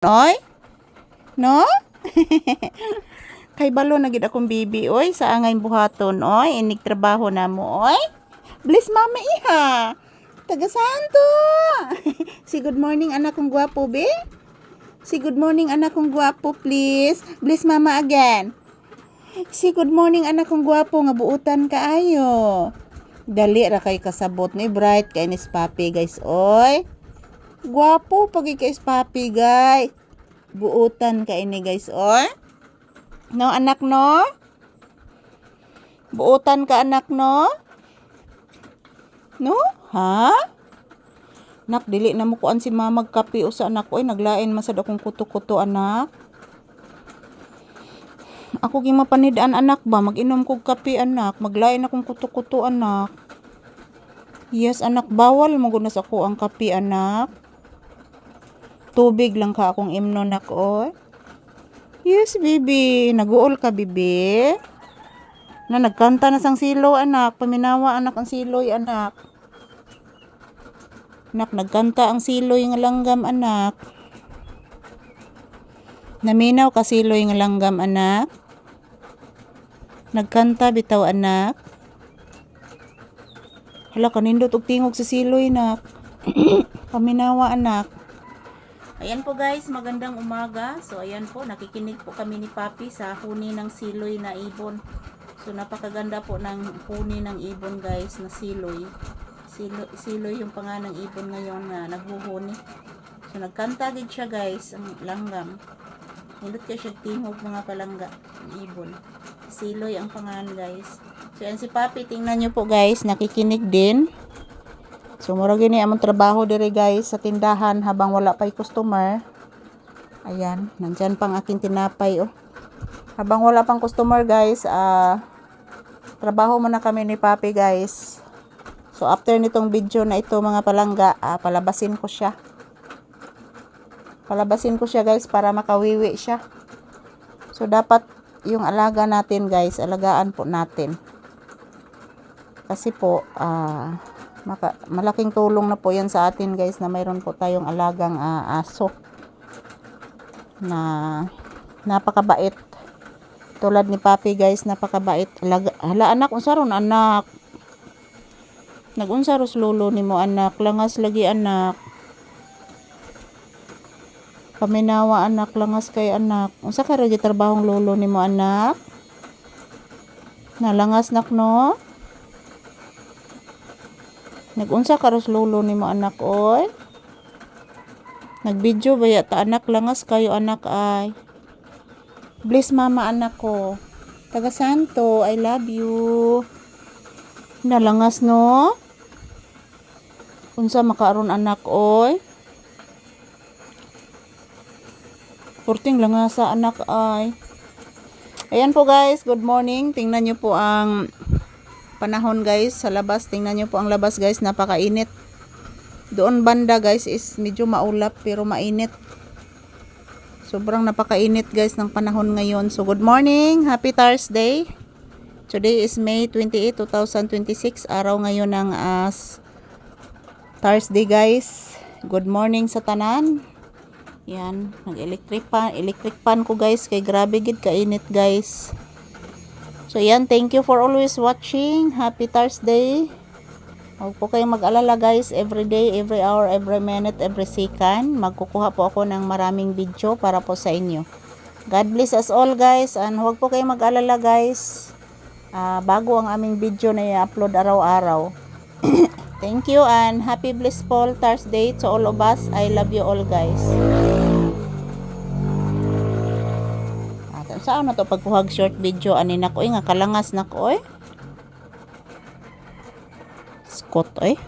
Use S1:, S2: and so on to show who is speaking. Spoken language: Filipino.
S1: Oy? No? Kay balo na gid akong bibi oy sa angay buhaton oy inig trabaho na mo oy. Bless mama iha. Taga Santo. Si good morning anak kong gwapo be. Si good morning anak kong gwapo please. Bless mama again. Si good morning anak kong gwapo nga buutan kaayo. Dali ra kay kasabot ni bright kay ni papi guys oy. Gwapo pagi kay papi guys. Buutan ka ini guys oy. No anak no? Buutan ka anak no? No? Ha? Nak dili na mo kuan si mama magkape usa anak oy naglain masad akong kuto-kuto anak. Ako gi mapanid-an anak ba mag-inom kog kape anak, maglain akong kuto-kuto anak. Yes anak bawal mo gud na sa ako ang kape anak. Tubig lang ka akong imnon nak oy. Yes baby, naguol ka bibi. Na nagkanta na sang silo anak, paminawa anak ang siloy anak. Nak nagkanta ang siloy nga langgam anak. Naminaw ka siloy nga langgam anak. Nagkanta bitaw anak. Hala kanindot og tingog sa siloy nak. Paminawa anak. Ayan po guys, magandang umaga. So ayan po, nakikinig po kami ni Papi sa huni ng siloy na ibon. So napakaganda po ng huni ng ibon guys na siloy. Siloy yung pangalan ng ibon ngayon na naghuhuni. So nagkanta gid siya guys, ang langgam. Hindot ka siya tingog mga palangga, ng ibon. Siloy ang pangalan guys. So ayan si Papi, tingnan nyo po guys, nakikinig din. So mura gini among trabaho dire guys sa tindahan habang wala pay customer. Ayan, nandyan pang aking tinapay oh. Habang wala pang customer guys, trabaho muna kami ni Papi guys. So after nitong video na ito mga palangga, palabasin ko siya. Palabasin ko siya guys para makawiwi siya. So dapat yung alaga natin guys, alagaan po natin. Kasi po, malaking tulong na po yan sa atin guys na mayroon po tayong alagang aso na napakabait tulad ni Papi guys, napakabait. Hala anak, unsa ron anak, nagunsa ros lolo nimo anak, langas lagi anak, paminawa anak, langas kay anak. Unsa ka ra trabahong lolo nimo anak, nalangas nak no? Nagunsa ka ros lolo nimo anak oy. Nagvideo ba ta anak, langas kayo anak ay. Bless mama anak ko. Taga Santo, I love you. Nalangas no? Unsa makaaron anak oy. Porting langasa anak ay. Ayan po guys, good morning. Tingnan nyo po ang panahon guys sa labas. Tingnan nyo po ang labas guys, napakainit. Doon banda guys is medyo maulap pero mainit. Sobrang napakainit guys ng panahon ngayon. So good morning, happy Thursday. Today is May 28, 2026. Araw ngayon ng Thursday guys. Good morning sa tanan. Yan, nag-electric pan ko guys kay grabe gid kainit guys. So yan, thank you for always watching. Happy Thursday. Huwag po kayong mag-alala guys, every day, every hour, every minute, every second. Magkukuha po ako ng maraming video para po sa inyo. God bless us all guys, and huwag po kayong mag-alala guys. Bago ang aming video na i-upload araw-araw. Thank you and happy blissful Thursday to all of us. I love you all guys. Saan na to pagkuhag short video ani nako nga kalangas nako oy. Scott oy.